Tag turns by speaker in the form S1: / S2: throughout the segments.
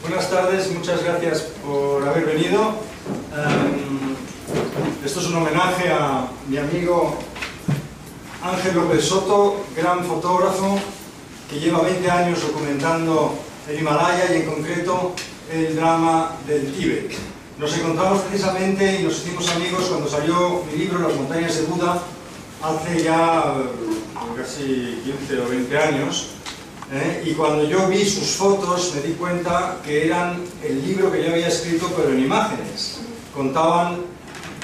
S1: Buenas tardes, muchas gracias por haber venido. Esto es un homenaje a mi amigo Ángel López Soto, gran fotógrafo que lleva 20 años documentando el Himalaya y en concreto el drama del Tíbet. Nos encontramos precisamente y nos hicimos amigos cuando salió mi libro Las montañas de Buda hace ya casi 15 o 20 años. Y cuando yo vi sus fotos me di cuenta que eran el libro que yo había escrito pero en imágenes. Contaban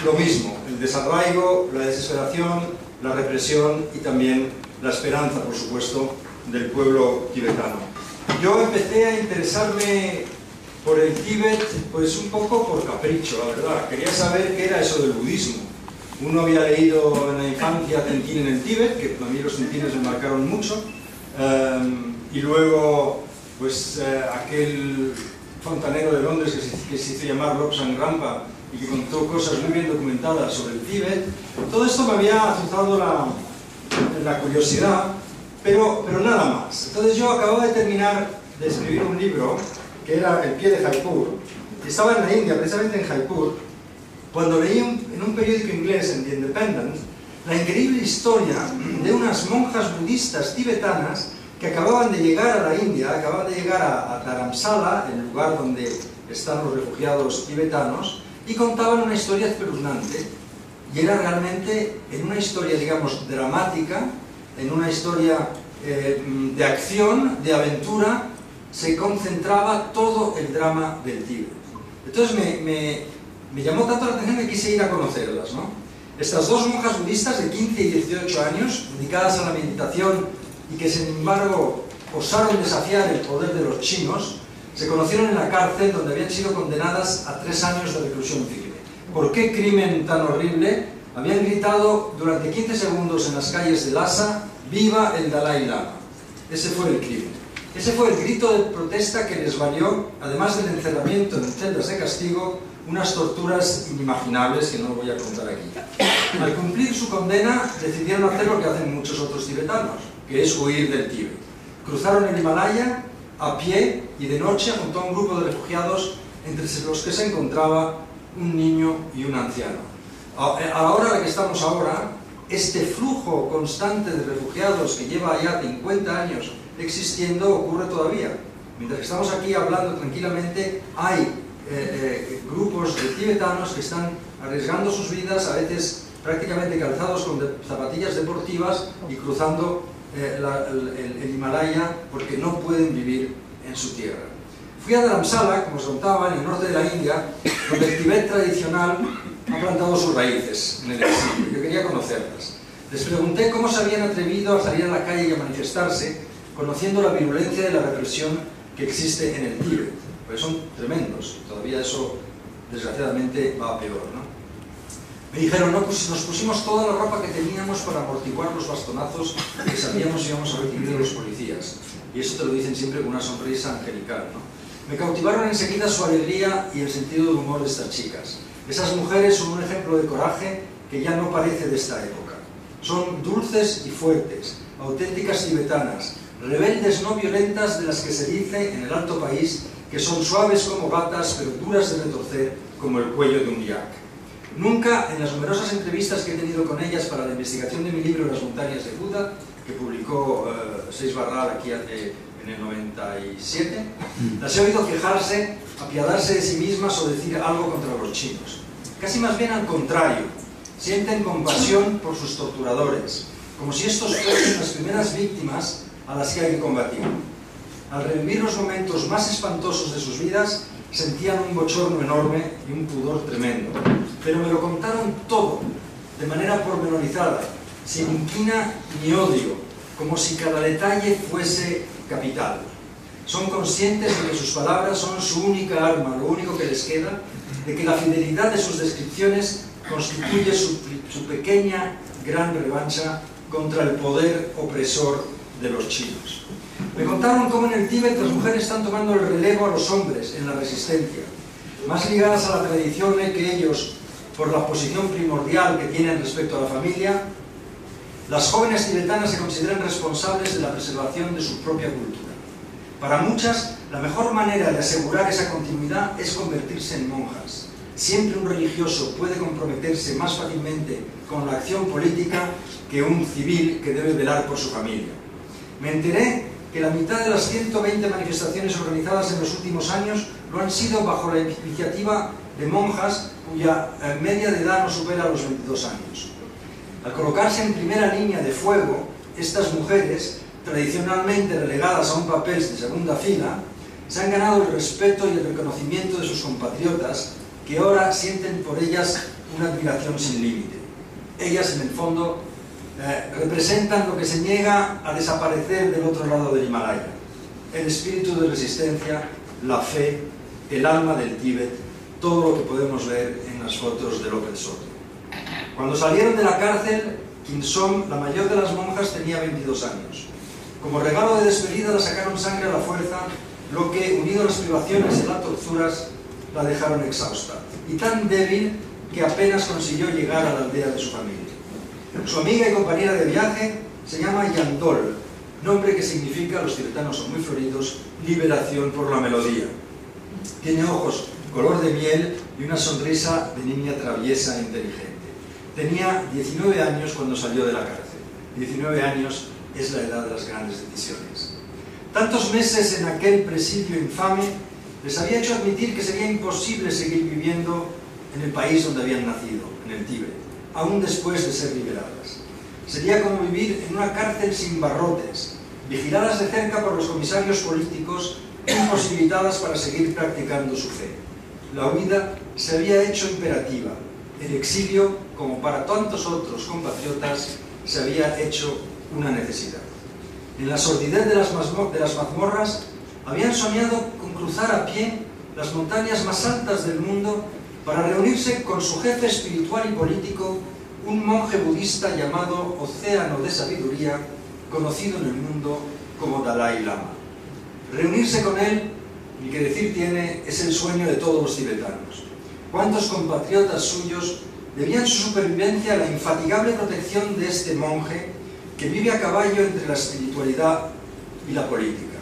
S1: lo mismo, el desarraigo, la desesperación, la represión y también la esperanza, por supuesto, del pueblo tibetano. Yo empecé a interesarme por el Tíbet pues un poco por capricho, la verdad. Quería saber qué era eso del budismo. Uno había leído en la infancia Tintín en el Tíbet, que a mí los tintines me marcaron mucho. Y luego, pues aquel fontanero de Londres que se hizo llamar Lobsang Rampa y que contó cosas muy bien documentadas sobre el Tíbet. Todo esto me había azuzado la curiosidad, pero nada más. Entonces yo acababa de terminar de escribir un libro que era El pie de Jaipur. Y estaba en la India, precisamente en Jaipur, cuando leí en un periódico inglés, en The Independent, la increíble historia de unas monjas budistas tibetanas que acababan de llegar a la India, acababan de llegar a Dharamsala, el lugar donde están los refugiados tibetanos, y contaban una historia espeluznante. Y era realmente en una historia, digamos, dramática, en una historia de acción, de aventura, se concentraba todo el drama del Tíbet. Entonces me llamó tanto la atención que quise ir a conocerlas, ¿no? Estas dos monjas budistas de 15 y 18 años, dedicadas a la meditación y que sin embargo osaron desafiar el poder de los chinos, se conocieron en la cárcel donde habían sido condenadas a 3 años de reclusión firme. ¿Por qué crimen tan horrible? Habían gritado durante 15 segundos en las calles de Lhasa: ¡Viva el Dalai Lama! Ese fue el crimen. Ese fue el grito de protesta que les valió, además del encerramiento en celdas de castigo, unas torturas inimaginables que no voy a contar aquí. Al cumplir su condena, decidieron hacer lo que hacen muchos otros tibetanos, que es huir del Tíbet. Cruzaron el Himalaya a pie y de noche junto a un grupo de refugiados entre los que se encontraba un niño y un anciano. A la hora en la que estamos ahora, este flujo constante de refugiados que lleva ya 50 años existiendo ocurre todavía. Mientras que estamos aquí hablando tranquilamente, hay grupos de tibetanos que están arriesgando sus vidas, a veces prácticamente calzados con zapatillas deportivas y cruzando el Himalaya porque no pueden vivir en su tierra. Fui a Dharamsala, como os contaba, en el norte de la India, donde el Tíbet tradicional ha plantado sus raíces en el exilio. Yo quería conocerlas. Les pregunté cómo se habían atrevido a salir a la calle y a manifestarse, conociendo la virulencia de la represión que existe en el Tíbet. Pues son tremendos, todavía eso desgraciadamente va a peor, ¿no? Me dijeron, no, pues nos pusimos toda la ropa que teníamos para amortiguar los bastonazos que sabíamos íbamos a recibir de los policías. Y eso te lo dicen siempre con una sonrisa angelical, ¿no? Me cautivaron enseguida su alegría y el sentido de humor de estas chicas. Esas mujeres son un ejemplo de coraje que ya no parece de esta época. Son dulces y fuertes, auténticas tibetanas, rebeldes no violentas de las que se dice en el Alto País que son suaves como gatas pero duras de retorcer como el cuello de un yak. Nunca, en las numerosas entrevistas que he tenido con ellas para la investigación de mi libro Las montañas de Buda, que publicó Seix Barral aquí en el 97, las he oído quejarse, apiadarse de sí mismas o decir algo contra los chinos. Casi más bien al contrario, sienten compasión por sus torturadores, como si estos fuesen las primeras víctimas a las que hay que combatir. Al revivir los momentos más espantosos de sus vidas, sentían un bochorno enorme y un pudor tremendo. Pero me lo contaron todo, de manera pormenorizada, sin inquina ni odio, como si cada detalle fuese capital. Son conscientes de que sus palabras son su única arma, lo único que les queda, de que la fidelidad de sus descripciones constituye su pequeña gran revancha contra el poder opresor de los chinos. Me contaron cómo en el Tíbet las mujeres están tomando el relevo a los hombres en la resistencia, más ligadas a la tradición que ellos, por la posición primordial que tienen respecto a la familia. Las jóvenes tibetanas se consideran responsables de la preservación de su propia cultura. Para muchas, La mejor manera de asegurar esa continuidad es convertirse en monjas. Siempre un religioso puede comprometerse más fácilmente con la acción política que un civil que debe velar por su familia. Me enteré que la mitad de las 120 manifestaciones organizadas en los últimos años lo han sido bajo la iniciativa de monjas cuya media de edad no supera los 22 años. Al colocarse en primera línea de fuego, estas mujeres, tradicionalmente relegadas a un papel de segunda fila, se han ganado el respeto y el reconocimiento de sus compatriotas, que ahora sienten por ellas una admiración sin límite. Ellas, en el fondo, representan lo que se niega a desaparecer del otro lado del Himalaya: el espíritu de resistencia, la fe, el alma del Tíbet, todo lo que podemos ver en las fotos de López Soto. Cuando salieron de la cárcel, Kinsom, la mayor de las monjas, tenía 22 años. Como regalo de despedida la sacaron sangre a la fuerza, lo que, unido a las privaciones y las torturas, la dejaron exhausta y tan débil que apenas consiguió llegar a la aldea de su familia. Su amiga y compañera de viaje se llama Yandol, nombre que significa, los tibetanos son muy floridos, liberación por la melodía. Tiene ojos color de miel y una sonrisa de niña traviesa e inteligente. Tenía 19 años cuando salió de la cárcel. 19 años es la edad de las grandes decisiones. Tantos meses en aquel presidio infame les había hecho admitir que sería imposible seguir viviendo en el país donde habían nacido, en el Tíbet, aún después de ser liberadas. Sería como vivir en una cárcel sin barrotes, vigiladas de cerca por los comisarios políticos, imposibilitadas para seguir practicando su fe. La huida se había hecho imperativa. El exilio, como para tantos otros compatriotas, se había hecho una necesidad. En la sordidez de las mazmorras, habían soñado con cruzar a pie las montañas más altas del mundo para reunirse con su jefe espiritual y político, un monje budista llamado Océano de Sabiduría, conocido en el mundo como Dalai Lama. Reunirse con él, ni que decir tiene, es el sueño de todos los tibetanos. ¿Cuántos compatriotas suyos debían su supervivencia a la infatigable protección de este monje que vive a caballo entre la espiritualidad y la política?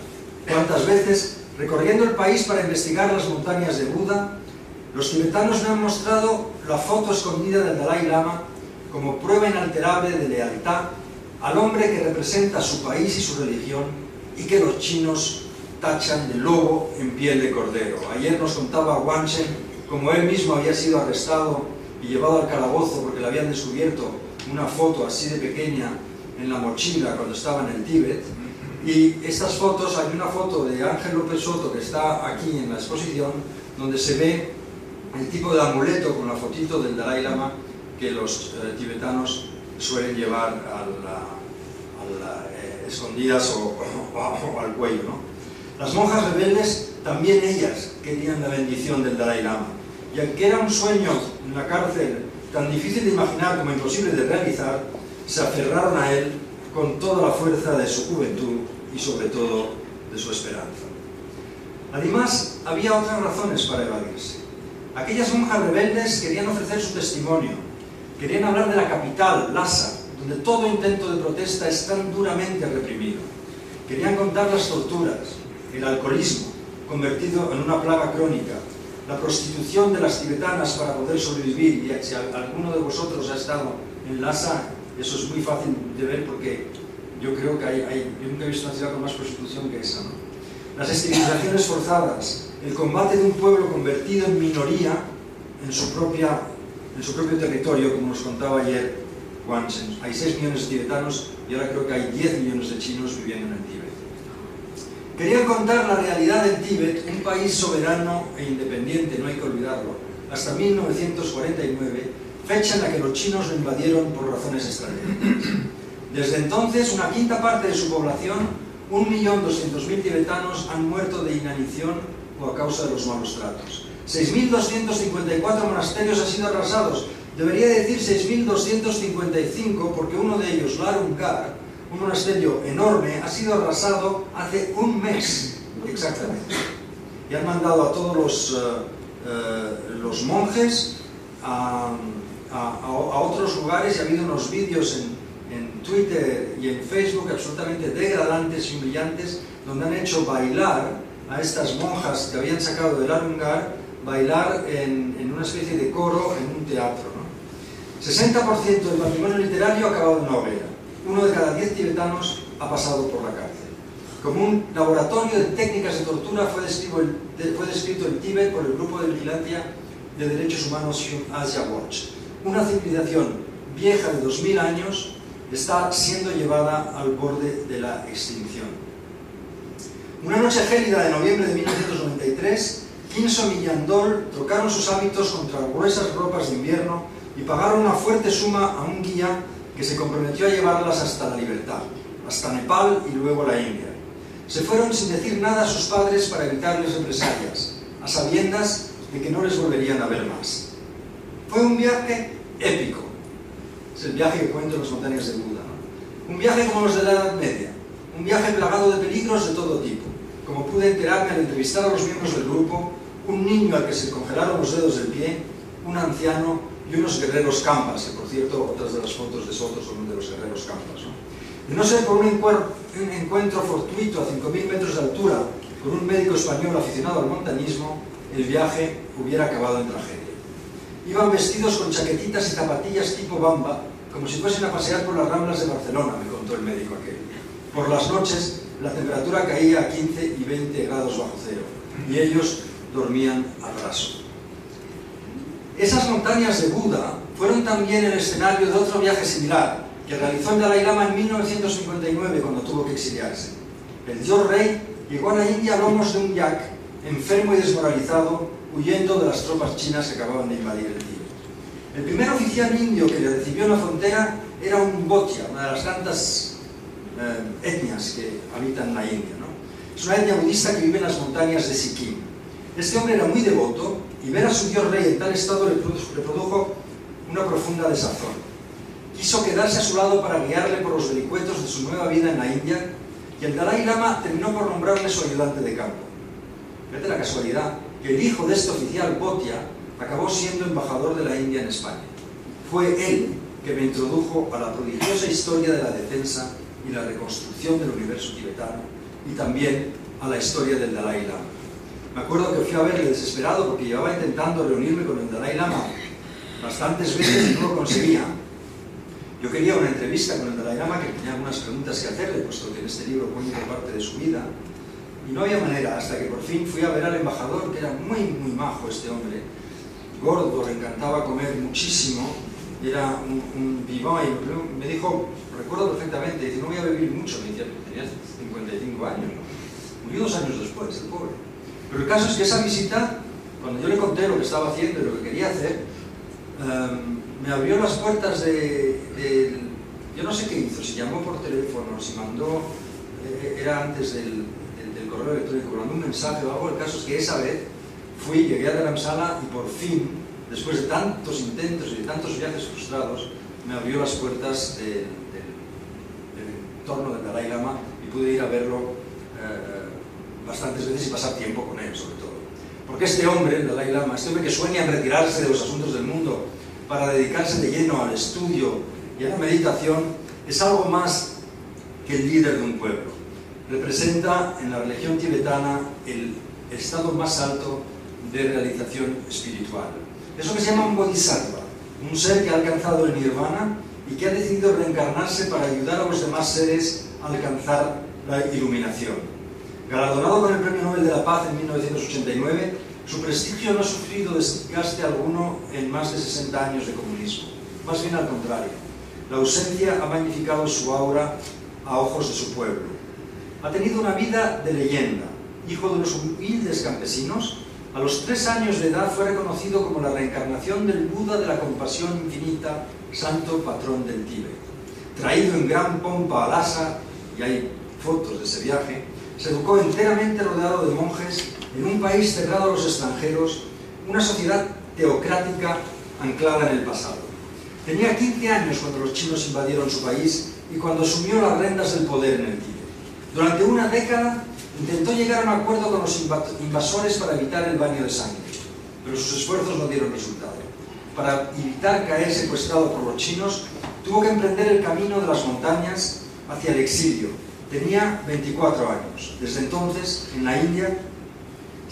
S1: ¿Cuántas veces, recorriendo el país para investigar las montañas de Buda, los tibetanos me han mostrado la foto escondida del Dalai Lama como prueba inalterable de lealtad al hombre que representa su país y su religión y que los chinos tachan de lobo en piel de cordero? Ayer nos contaba Wanchen como él mismo había sido arrestado y llevado al calabozo porque le habían descubierto una foto así de pequeña en la mochila cuando estaba en el Tíbet. Y estas fotos, hay una foto de Ángel López Soto que está aquí en la exposición, donde se ve el tipo de amuleto con la fotito del Dalai Lama que los tibetanos suelen llevar escondidas o al cuello, ¿no? Las monjas rebeldes, también ellas querían la bendición del Dalai Lama, y aunque era un sueño en la cárcel tan difícil de imaginar como imposible de realizar, se aferraron a él con toda la fuerza de su juventud y sobre todo de su esperanza. Además, había otras razones para evadirse. Aquellas monjas rebeldes querían ofrecer su testimonio, querían hablar de la capital, Lhasa, donde todo intento de protesta es tan duramente reprimido. Querían contar las torturas, el alcoholismo, convertido en una plaga crónica, la prostitución de las tibetanas para poder sobrevivir, y si alguno de vosotros ha estado en Lhasa, eso es muy fácil de ver porque yo creo que yo nunca he visto una ciudad con más prostitución que esa, ¿no? Las esterilizaciones forzadas, el combate de un pueblo convertido en minoría en su propio territorio, como nos contaba ayer Wanchen. Hay 6 millones de tibetanos y ahora creo que hay 10 millones de chinos viviendo en el Tíbet. Querían contar la realidad del Tíbet, un país soberano e independiente, no hay que olvidarlo, hasta 1949, fecha en la que los chinos lo invadieron por razones estratégicas. Desde entonces, una quinta parte de su población, 1.200.000 tibetanos, han muerto de inanición o a causa de los malos tratos. 6.254 monasterios han sido arrasados. Debería decir 6.255 porque uno de ellos, Larungar, un monasterio enorme, ha sido arrasado hace un mes exactamente. Y han mandado a todos los monjes a otros lugares, y ha habido unos vídeos en Twitter y en Facebook absolutamente degradantes y humillantes, donde han hecho bailar a estas monjas que habían sacado del Arungar bailar en una especie de coro en un teatro, ¿no? 60% del patrimonio literario ha acabado en una hoguera. 1 de cada 10 tibetanos ha pasado por la cárcel. Como un laboratorio de técnicas de tortura fue descrito el Tíbet por el grupo de vigilancia de derechos humanos Asia Watch. Una civilización vieja de 2000 años está siendo llevada al borde de la extinción. Una noche gélida de noviembre de 1993, Khinsom y Yandol trocaron sus hábitos contra gruesas ropas de invierno y pagaron una fuerte suma a un guía que se comprometió a llevarlas hasta la libertad, hasta Nepal y luego la India. Se fueron sin decir nada a sus padres para evitarles represalias, a sabiendas de que no les volverían a ver más. Fue un viaje épico. Es el viaje que cuento en las montañas de Buda, ¿no? Un viaje como los de la Edad Media, un viaje plagado de peligros de todo tipo. Como pude enterarme al entrevistar a los miembros del grupo, un niño al que se congelaron los dedos del pie, un anciano y unos guerreros campas, que por cierto otras de las fotos de Soto son de los guerreros campas, ¿no? De no ser por un encuentro fortuito a 5.000 metros de altura con un médico español aficionado al montañismo, el viaje hubiera acabado en tragedia. Iban vestidos con chaquetitas y zapatillas tipo Bamba, como si fuesen a pasear por las Ramblas de Barcelona, me contó el médico aquel. Por las noches la temperatura caía a 15 y 20 grados bajo cero, y ellos dormían al raso. Esas montañas de Buda fueron también el escenario de otro viaje similar, que realizó el Dalai Lama en 1959 cuando tuvo que exiliarse. El dios rey llegó a la India a lomos de un yak, enfermo y desmoralizado, huyendo de las tropas chinas que acababan de invadir el Tíbet. El primer oficial indio que le recibió en la frontera era un Bhotia, una de las tantas etnias que habitan la India, ¿no? Es una etnia budista que vive en las montañas de Sikkim. Este hombre era muy devoto y ver a su dios rey en tal estado le produjo una profunda desazón. Quiso quedarse a su lado para guiarle por los vericuetos de su nueva vida en la India, y el Dalai Lama terminó por nombrarle su ayudante de campo. Fíjate la casualidad que el hijo de este oficial, Bhotia, acabó siendo embajador de la India en España. Fue él que me introdujo a la prodigiosa historia de la defensa y la reconstrucción del universo tibetano, y también a la historia del Dalai Lama. Me acuerdo que fui a verle desesperado porque llevaba intentando reunirme con el Dalai Lama bastantes veces y no lo conseguía. Yo quería una entrevista con el Dalai Lama, que tenía algunas preguntas que hacerle, puesto que en este libro cuenta parte de su vida, y no había manera, hasta que por fin fui a ver al embajador, que era muy majo este hombre, gordo, le encantaba comer muchísimo, era un vivant, y me dijo, recuerdo perfectamente, dice, no voy a vivir mucho, me decía, tenía 55 años, ¿no? Murió 2 años después, el pobre. Pero el caso es que esa visita, cuando yo le conté lo que estaba haciendo y lo que quería hacer, me abrió las puertas yo no sé qué hizo, si llamó por teléfono, si mandó, era antes del correo electrónico, mandó un mensaje o algo. El caso es que esa vez llegué a Dharamsala y por fin, después de tantos intentos y de tantos viajes frustrados, me abrió las puertas del entorno del Dalai Lama y pude ir a verlo bastantes veces y pasar tiempo con él, sobre todo. Porque este hombre, el Dalai Lama, este hombre que sueña en retirarse de los asuntos del mundo para dedicarse de lleno al estudio y a la meditación, es algo más que el líder de un pueblo. Representa en la religión tibetana el estado más alto de realización espiritual. Es lo que se llama un bodhisattva, un ser que ha alcanzado el nirvana y que ha decidido reencarnarse para ayudar a los demás seres a alcanzar la iluminación. Galardonado con el Premio Nobel de la Paz en 1989, su prestigio no ha sufrido desgaste alguno en más de 60 años de comunismo. Más bien al contrario, la ausencia ha magnificado su aura a ojos de su pueblo. Ha tenido una vida de leyenda. Hijo de los humildes campesinos, a los 3 años de edad fue reconocido como la reencarnación del Buda de la compasión infinita, santo patrón del Tíbet. Traído en gran pompa a Lhasa, y hay fotos de ese viaje, se educó enteramente rodeado de monjes en un país cerrado a los extranjeros, una sociedad teocrática anclada en el pasado. Tenía 15 años cuando los chinos invadieron su país y cuando asumió las riendas del poder en el Tíbet. Durante una década intentó llegar a un acuerdo con los invasores para evitar el baño de sangre, pero sus esfuerzos no dieron resultado. Para evitar caer secuestrado por los chinos, tuvo que emprender el camino de las montañas hacia el exilio. Tenía 24 años. Desde entonces, en la India,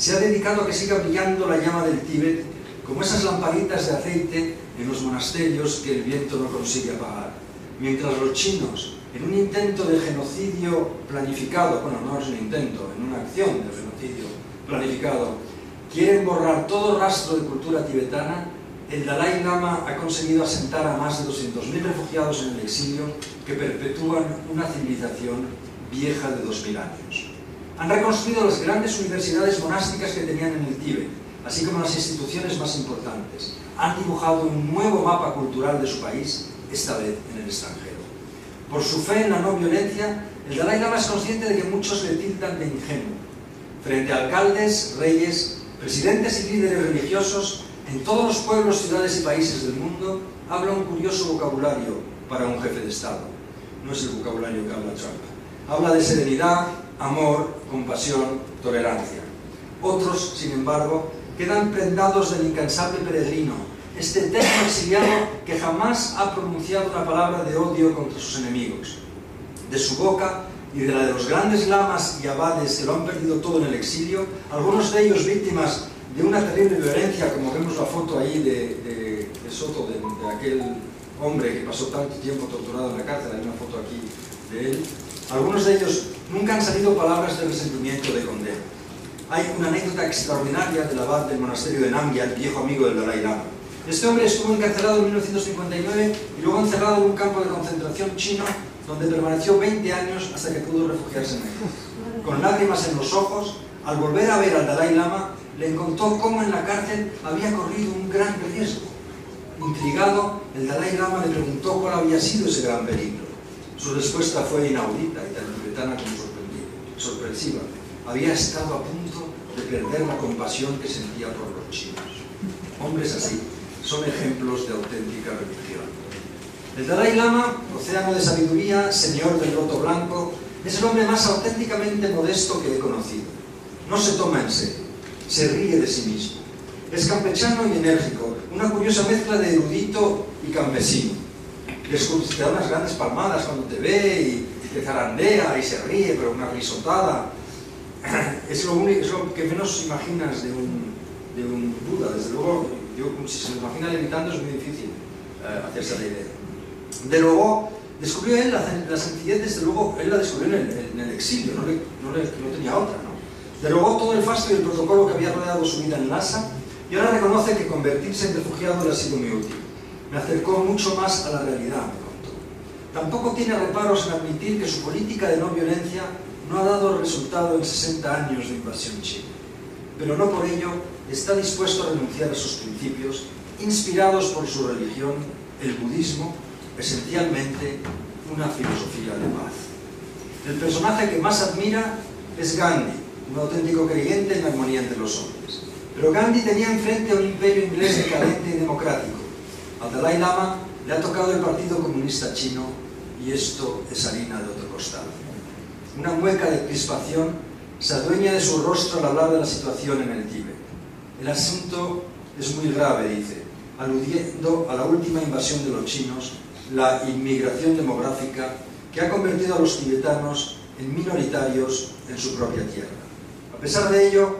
S1: se ha dedicado a que siga brillando la llama del Tíbet como esas lamparitas de aceite en los monasterios que el viento no consigue apagar. Mientras los chinos, en un intento de genocidio planificado, bueno, no es un intento, en una acción de genocidio planificado, quieren borrar todo rastro de cultura tibetana, el Dalai Lama ha conseguido asentar a más de 200.000 refugiados en el exilio que perpetúan una civilización vieja de 2000 años. Han reconstruido las grandes universidades monásticas que tenían en el Tíbet, así como las instituciones más importantes. Han dibujado un nuevo mapa cultural de su país, esta vez en el extranjero. Por su fe en la no violencia, el Dalai Lama es consciente de que muchos le tildan de ingenuo. Frente a alcaldes, reyes, presidentes y líderes religiosos, en todos los pueblos, ciudades y países del mundo, habla un curioso vocabulario para un jefe de Estado. No es el vocabulario que habla Trump. Habla de serenidad, amor, compasión, tolerancia. Otros, sin embargo, quedan prendados del incansable peregrino, este eterno exiliado que jamás ha pronunciado una palabra de odio contra sus enemigos. De su boca y de la de los grandes lamas y abades que lo han perdido todo en el exilio, algunos de ellos víctimas de una terrible violencia, como vemos la foto ahí de Soto, de aquel hombre que pasó tanto tiempo torturado en la cárcel, hay una foto aquí de él. Algunos de ellos nunca han salido palabras de resentimiento o de condena. Hay una anécdota extraordinaria del abad del monasterio de Namgyal, viejo amigo del Dalai Lama. Este hombre estuvo encarcelado en 1959 y luego encerrado en un campo de concentración chino donde permaneció 20 años hasta que pudo refugiarse en México. Con lágrimas en los ojos, al volver a ver al Dalai Lama, le contó cómo en la cárcel había corrido un gran riesgo. Intrigado, el Dalai Lama le preguntó cuál había sido ese gran peligro. Su respuesta fue inaudita y tan tibetana como sorpresiva. Había estado a punto de perder la compasión que sentía por los chinos. Hombres así son ejemplos de auténtica religión. El Dalai Lama, océano de sabiduría, señor del loto blanco, es el hombre más auténticamente modesto que he conocido. No se toma en serio, se ríe de sí mismo. Es campechano y enérgico, una curiosa mezcla de erudito y campesino. Te da unas grandes palmadas cuando te ve y te zarandea y se ríe, pero una risotada. Es lo que menos imaginas de un Buda. Desde luego, si se lo imagina levitando es muy difícil hacerse la idea. De luego, descubrió él la sencillez, desde luego, él la descubrió en el exilio, no tenía otra, ¿no? De luego todo el fasto y el protocolo que había rodeado su vida en Lhasa, y ahora reconoce que convertirse en refugiado le ha sido muy útil. Me acercó mucho más a la realidad, me contó. Tampoco tiene reparos en admitir que su política de no violencia no ha dado resultado en 60 años de invasión china. Pero no por ello está dispuesto a renunciar a sus principios, inspirados por su religión, el budismo, esencialmente una filosofía de paz. El personaje que más admira es Gandhi, un auténtico creyente en la armonía entre los hombres. Pero Gandhi tenía enfrente a un imperio inglés decadente y democrático. Al Dalai Lama le ha tocado el Partido Comunista Chino y esto es harina de otro costal. Una mueca de crispación se adueña de su rostro al hablar de la situación en el Tíbet. El asunto es muy grave, dice, aludiendo a la última invasión de los chinos, la inmigración demográfica que ha convertido a los tibetanos en minoritarios en su propia tierra. A pesar de ello,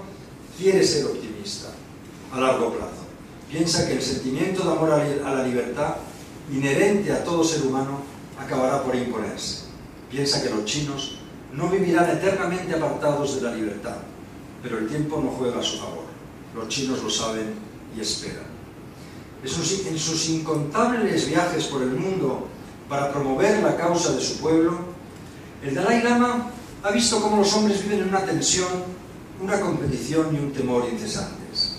S1: quiere ser optimista a largo plazo. Piensa que el sentimiento de amor a la libertad, inherente a todo ser humano, acabará por imponerse. Piensa que los chinos no vivirán eternamente apartados de la libertad, pero el tiempo no juega a su favor. Los chinos lo saben y esperan. En sus incontables viajes por el mundo para promover la causa de su pueblo, el Dalai Lama ha visto cómo los hombres viven en una tensión, una competición y un temor incesantes.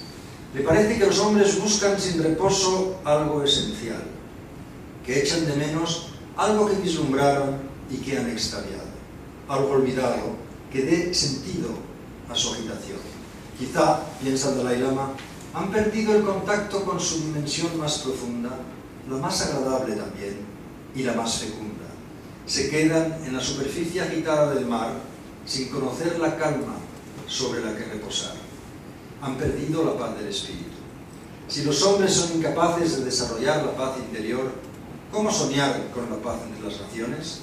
S1: Le parece que los hombres buscan sin reposo algo esencial, que echan de menos algo que vislumbraron y que han extraviado, algo olvidado que dé sentido a su agitación. Quizá, piensa el Dalai Lama, han perdido el contacto con su dimensión más profunda, la más agradable también y la más fecunda. Se quedan en la superficie agitada del mar sin conocer la calma sobre la que reposar. Han perdido la paz del espíritu. Si los hombres son incapaces de desarrollar la paz interior, ¿cómo soñar con la paz entre las naciones?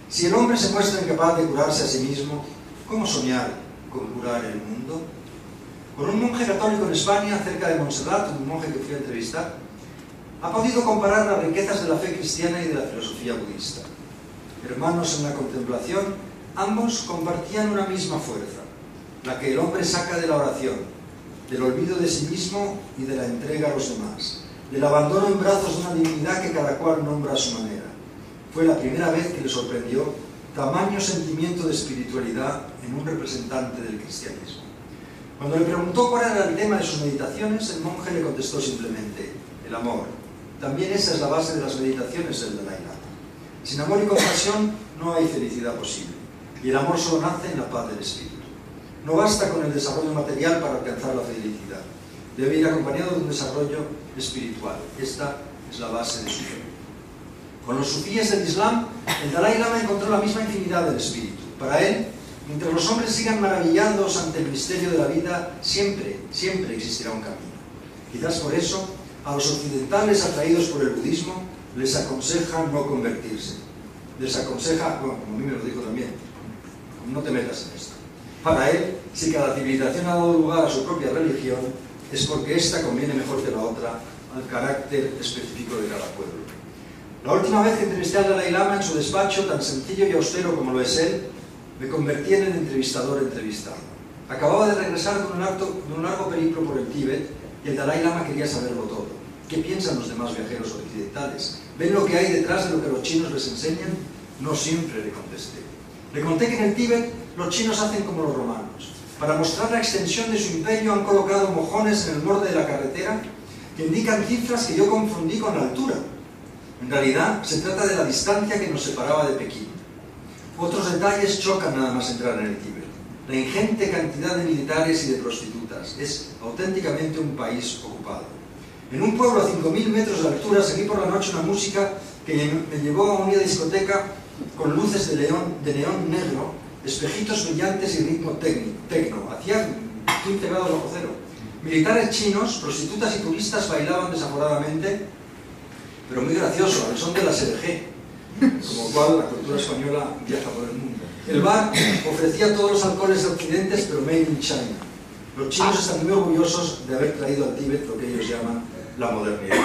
S1: Si el hombre se muestra incapaz de curarse a sí mismo, ¿cómo soñar con curar el mundo? con un monje católico en España, cerca de Montserrat, un monje que fui a entrevistar, ha podido comparar las riquezas de la fe cristiana y de la filosofía budista. Hermanos en la contemplación, ambos compartían una misma fuerza, la que el hombre saca de la oración, del olvido de sí mismo y de la entrega a los demás, del abandono en brazos de una divinidad que cada cual nombra a su manera. Fue la primera vez que le sorprendió tamaño sentimiento de espiritualidad en un representante del cristianismo. Cuando le preguntó cuál era el tema de sus meditaciones, el monje le contestó simplemente: el amor. También esa es la base de las meditaciones del Dalai Lama. Sin amor y compasión no hay felicidad posible, y el amor solo nace en la paz del espíritu. No basta con el desarrollo material para alcanzar la felicidad, debe ir acompañado de un desarrollo espiritual. Esta es la base de su fe. Con los sufíes del Islam, el Dalai Lama encontró la misma infinidad del espíritu. Para él, mientras los hombres sigan maravillados ante el misterio de la vida, siempre existirá un camino. Quizás por eso, a los occidentales atraídos por el budismo, les aconseja no convertirse. Les aconseja, bueno, como a mí me lo dijo también, no te metas en esto. Para él, si cada civilización ha dado lugar a su propia religión, es porque ésta conviene mejor que la otra al carácter específico de cada pueblo. La última vez que entrevisté al Dalai Lama en su despacho, tan sencillo y austero como lo es él, me convertí en el entrevistador entrevistado. Acababa de regresar de un largo periplo por el Tíbet y el Dalai Lama quería saberlo todo. ¿Qué piensan los demás viajeros occidentales? ¿Ven lo que hay detrás de lo que los chinos les enseñan? No siempre, le contesté. Le conté que en el Tíbet los chinos hacen como los romanos. Para mostrar la extensión de su imperio han colocado mojones en el borde de la carretera que indican cifras que yo confundí con la altura. En realidad, se trata de la distancia que nos separaba de Pekín. Otros detalles chocan nada más entrar en el Tíbet. La ingente cantidad de militares y de prostitutas. Es auténticamente un país ocupado. En un pueblo a 5.000 metros de altura seguí por la noche una música que me llevó a una discoteca con luces de neón negro, espejitos brillantes y ritmo tecno. Hacía 15 grados bajo cero. Militares chinos, prostitutas y turistas bailaban desaforadamente, pero muy gracioso, al son de la SDG, como cual la cultura española viaja por el mundo. El bar ofrecía todos los alcoholes de Occidente, pero made in China. Los chinos están muy orgullosos de haber traído al Tíbet lo que ellos llaman la modernidad.